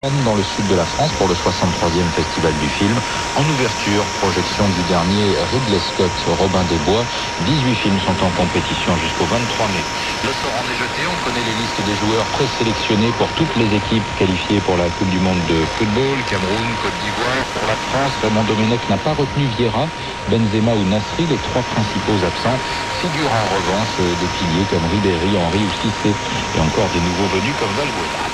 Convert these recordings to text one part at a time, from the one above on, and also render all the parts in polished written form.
Dans le sud de la France pour le 63e festival du film. En ouverture, projection du dernier Ridley Scott, Robin des Bois. 18 films sont en compétition jusqu'au 23 mai. Le sort en est jeté, on connaît les listes des joueurs présélectionnés pour toutes les équipes qualifiées pour la Coupe du Monde de football. Cameroun, Côte d'Ivoire. Pour la France, Raymond Domenech n'a pas retenu Vieira, Benzema ou Nasri, les trois principaux absents. Figurent en revanche des piliers comme Ribéry, Henry ou Cissé et encore des nouveaux venus comme Valbuena.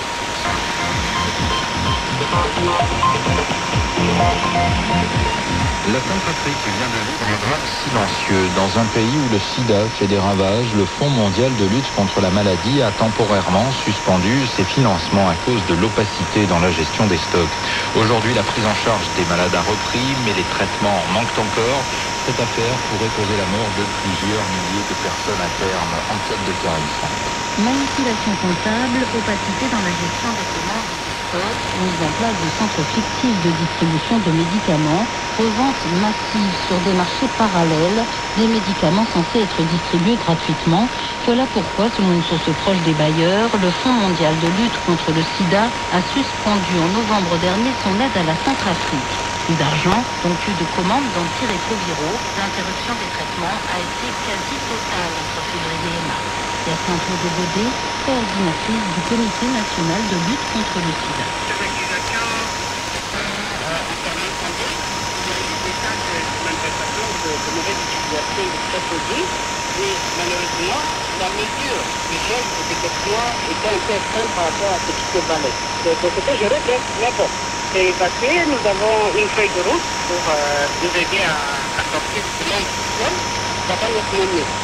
La Centrafrique vient de vivre un drame silencieux. Dans un pays où le sida fait des ravages, le Fonds mondial de lutte contre la maladie a temporairement suspendu ses financements à cause de l'opacité dans la gestion des stocks. Aujourd'hui, la prise en charge des malades a repris, mais les traitements manquent encore. Cette affaire pourrait causer la mort de plusieurs milliers de personnes à terme en cas de carence. Manipulation comptable, opacité dans la gestion des commandes. Mise en place de centres fictifs de distribution de médicaments, revente massive sur des marchés parallèles, des médicaments censés être distribués gratuitement. Voilà pourquoi, selon une source proche des bailleurs, le Fonds mondial de lutte contre le sida a suspendu en novembre dernier son aide à la Centrafrique. Plus d'argent, donc plus de commandes d'antirétroviraux. L'interruption des traitements a été quasi totale entre février et mars. Yacinthe Baudet, coordinatrice du Comité national de lutte contre le sida. Ces accusations intermittentes, il y a eu des tas de manifestations de mauvaise utilisation de préposés, mais malheureusement, la mesure du gel de détectement était un peu extrême par rapport à ce qui se valait. Donc c'était je regrette, mais bon. C'est parce que nous avons une feuille de route pour nous aider à sortir de ce monde système.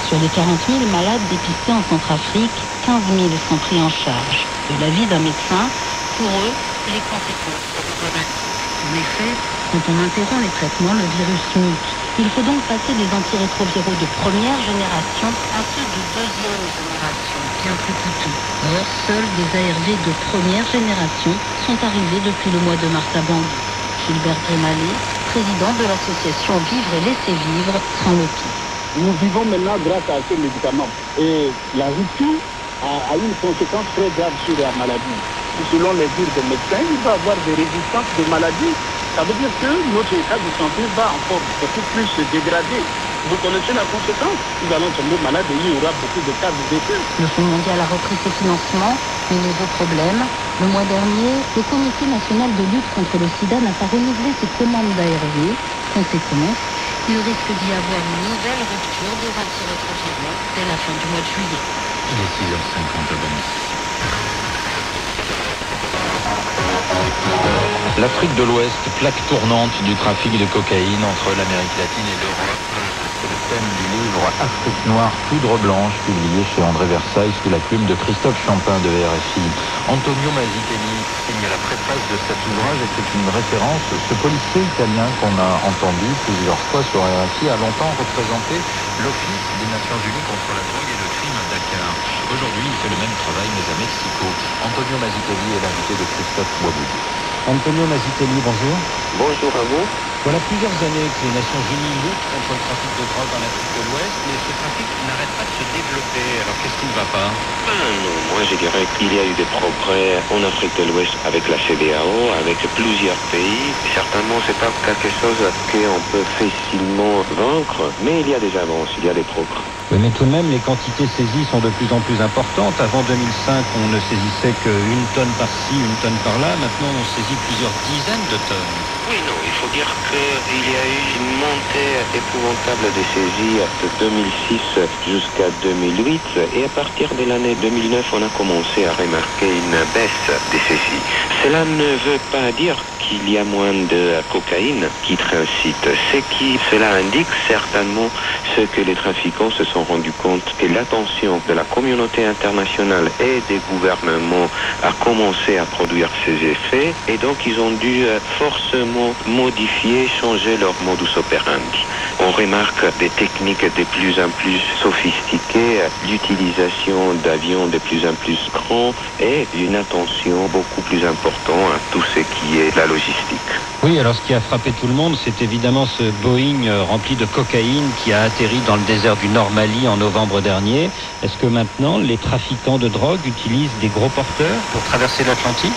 Sur les 40 000 malades dépistés en Centrafrique, 15 000 sont pris en charge. De l'avis d'un médecin, pour eux, les conséquences sont dramatiques. En effet, quand on interrompt les traitements, le virus mute. Il faut donc passer des antirétroviraux de première génération à ceux de deuxième génération, bien plus coûteux. Or, seuls des ARV de première génération sont arrivés depuis le mois de mars à Bangui. Gilbert Grémalet, président de l'association Vivre et Laisser Vivre, craint le pire. Nous vivons maintenant grâce à ces médicaments. Et la rupture a une conséquence très grave sur la maladie. Selon les dires des médecins, il va y avoir des résistances de maladies. Ça veut dire que notre état de santé va encore beaucoup plus se dégrader. Vous connaissez la conséquence. Nous allons tomber malades et il y aura beaucoup de cas de décès. Le Fonds mondial a repris ses financements, mais nouveau problème. Le mois dernier, le Comité national de lutte contre le sida n'a pas renouvelé ses commandes d'ARV. Conséquence, il risque d'y avoir une nouvelle rupture des antirétroviraux dès la fin du mois de juillet. Il est 6h50 à Bangui. L'Afrique de l'Ouest, plaque tournante du trafic de cocaïne entre l'Amérique latine et l'Europe. C'est le thème du livre Afrique noire, poudre blanche, publié chez André Versailles sous la plume de Christophe Champin de RFI. Antonio Mazitelli signe la préface de cet ouvrage et c'est une référence. Ce policier italien qu'on a entendu plusieurs fois sur RFI a longtemps représenté l'Office des Nations Unies contre la drogue et le crime à Dakar. Aujourd'hui, il fait le même travail mais à Mexico. Antonio Mazitelli est l'invité de Christophe Boisboudi. Antonio Mazitelli, bonjour. Bonjour à vous. Voilà plusieurs années que les Nations Unies luttent contre le trafic de drogue en Afrique de l'Ouest, mais ce trafic n'arrête pas de se développer. Alors qu'est-ce qui ne va pas? Non, moi je dirais qu'il y a eu des progrès en Afrique de l'Ouest avec la CEDEAO, avec plusieurs pays. Certainement, c'est pas quelque chose qu'on peut facilement vaincre, mais il y a des avances, il y a des progrès. Mais tout de même, les quantités saisies sont de plus en plus importantes. Avant 2005, on ne saisissait qu'une tonne par-ci, une tonne par-là. Maintenant, on saisit plusieurs dizaines de tonnes. Oui, non, il faut dire qu'il y a eu une montée épouvantable des saisies de 2006 jusqu'à 2008. Et à partir de l'année 2009, on a commencé à remarquer une baisse des saisies. Cela ne veut pas dire qu'il y a moins de cocaïne qui transite. Cela indique certainement ce que les trafiquants se sont rendus compte, que l'attention de la communauté internationale et des gouvernements a commencé à produire ses effets et donc ils ont dû forcément modifier, changer leur modus operandi. On remarque des techniques de plus en plus sophistiquées, l'utilisation d'avions de plus en plus grands et une attention beaucoup plus importante à tout ce qui est la logistique. Oui, alors ce qui a frappé tout le monde, c'est évidemment ce Boeing rempli de cocaïne qui a atterri dans le désert du Nord Mali en novembre dernier. Est-ce que maintenant les trafiquants de drogue utilisent des gros porteurs pour traverser l'Atlantique?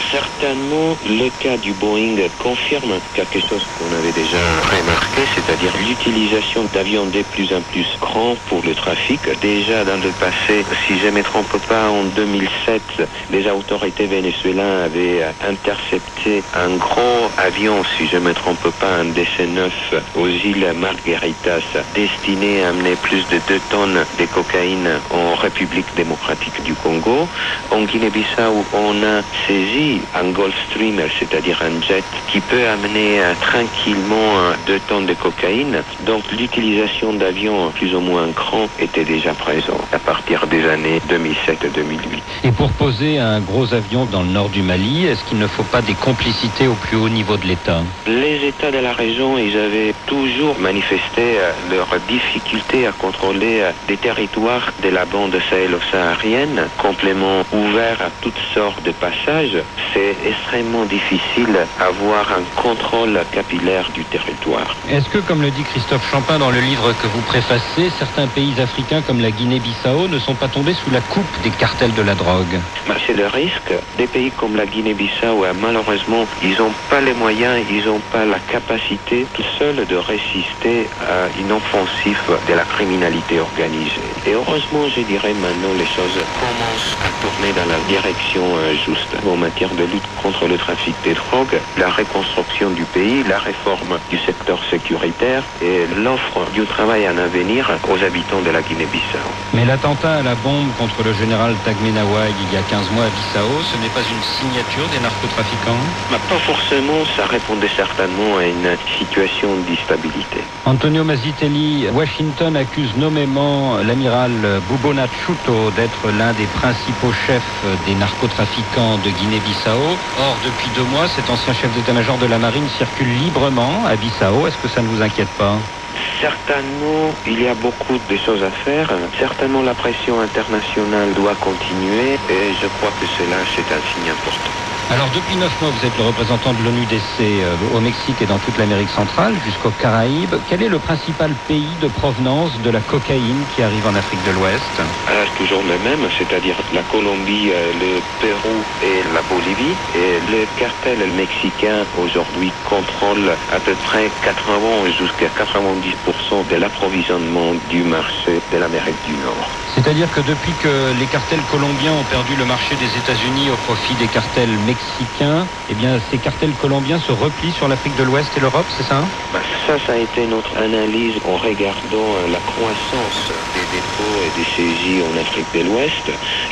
Certainement, le cas du Boeing confirme quelque chose qu'on avait déjà remarqué, c'est-à-dire l'utilisation d'avions de plus en plus grands pour le trafic. Déjà dans le passé, si je ne me trompe pas, en 2007, les autorités vénézuéliennes avaient intercepté un gros avion, si je ne me trompe pas, un DC-9 aux îles Margaritas, destiné à amener plus de 2 tonnes de cocaïne en République démocratique du Congo. En Guinée-Bissau, on a saisi un Gulfstream, c'est-à-dire un jet qui peut amener tranquillement 2 tonnes de cocaïne. Donc l'utilisation d'avions plus ou moins grands était déjà présente à partir des années 2007-2008. Et pour poser un gros avion dans le nord du Mali, est-ce qu'il ne faut pas des complicités au plus haut niveau de l'État? Les États de la région, ils avaient toujours manifesté leur difficulté à contrôler des territoires de la bande sahélo-saharienne, complètement ouverts à toutes sortes de passages. C'est extrêmement difficile d'avoir un contrôle capillaire du territoire. Est-ce que, comme le dit Christophe Champin dans le livre que vous préfacez, certains pays africains comme la Guinée-Bissau ne sont pas tombés sous la coupe des cartels de la drogue? C'est le risque. Des pays comme la Guinée-Bissau, malheureusement, ils n'ont pas les moyens, ils n'ont pas la capacité tout seuls de résister à une offensive de la criminalité organisée. Et heureusement, je dirais maintenant, les choses commencent à tourner dans la direction juste. En matière de lutte contre le trafic des drogues, la reconstruction du pays, la réforme du secteur sécuritaire et l'offre du travail en avenir aux habitants de la Guinée-Bissau. Mais l'attentat à la bombe contre le général Tagmenawag il y a 15 mois à Bissau, ce n'est pas une signature des narcotrafiquants? Pas forcément, ça répondait certainement à une situation d'instabilité. Antonio Mazitelli, Washington accuse nommément l'amiral Bubona Chuto d'être l'un des principaux chefs des narcotrafiquants de Guinée-Bissau. Or, depuis 2 mois, cet ancien chef d'état-major de la marine circule librement à Bissau. Est-ce que ça ne vous inquiète pas? Certainement, il y a beaucoup de choses à faire. Certainement, la pression internationale doit continuer et je crois que cela, c'est un signe important. Alors, depuis 9 mois, vous êtes le représentant de l'ONUDC au Mexique et dans toute l'Amérique centrale, jusqu'aux Caraïbes. Quel est le principal pays de provenance de la cocaïne qui arrive en Afrique de l'Ouest? Toujours le même, c'est-à-dire la Colombie, le Pérou et la Bolivie. Et le cartel mexicain, aujourd'hui, contrôle à peu près 80 jusqu'à 90% de l'approvisionnement du marché de l'Amérique du Nord. C'est-à-dire que depuis que les cartels colombiens ont perdu le marché des États-Unis au profit des cartels mexicains, eh bien, ces cartels colombiens se replient sur l'Afrique de l'Ouest et l'Europe, c'est ça? Ça a été notre analyse en regardant la croissance des dépôts et des saisies en Afrique de l'Ouest.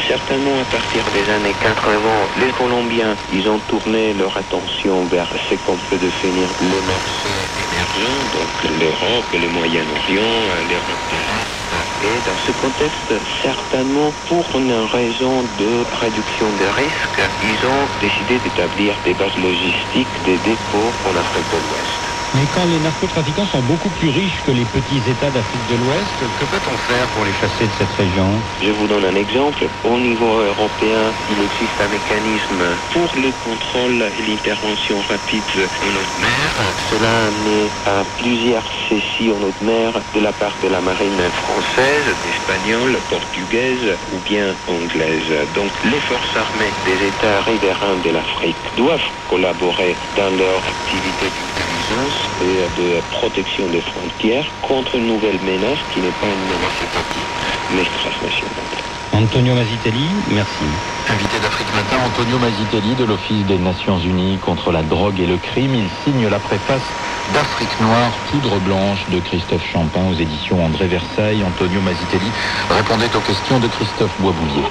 Certainement, à partir des années 80, les Colombiens, ils ont tourné leur attention vers ce qu'on peut définir le marché émergent, donc l'Europe, le Moyen-Orient, l'Europe de l'Est. Et dans ce contexte, certainement pour une raison de réduction des risques, ils ont décidé d'établir des bases logistiques, des dépôts en Afrique de l'Ouest. Mais quand les narcotrafiquants sont beaucoup plus riches que les petits États d'Afrique de l'Ouest, que peut-on faire pour les chasser de cette région? Je vous donne un exemple. Au niveau européen, il existe un mécanisme pour le contrôle et l'intervention rapide en haute mer. Cela a amené à plusieurs saisies en haute mer de la part de la marine française, espagnole, portugaise ou bien anglaise. Donc les forces armées des États riverains de l'Afrique doivent collaborer dans leur activité d'intelligence et de protection des frontières contre une nouvelle menace qui n'est pas une menace étatique, mais transnationale. Antonio Mazitelli, merci. Invité d'Afrique Matin, Antonio Mazitelli de l'Office des Nations Unies contre la drogue et le crime. Il signe la préface d'Afrique Noire, Poudre Blanche de Christophe Champin aux éditions André Versailles. Antonio Mazitelli répondait aux questions de Christophe Boisboulier.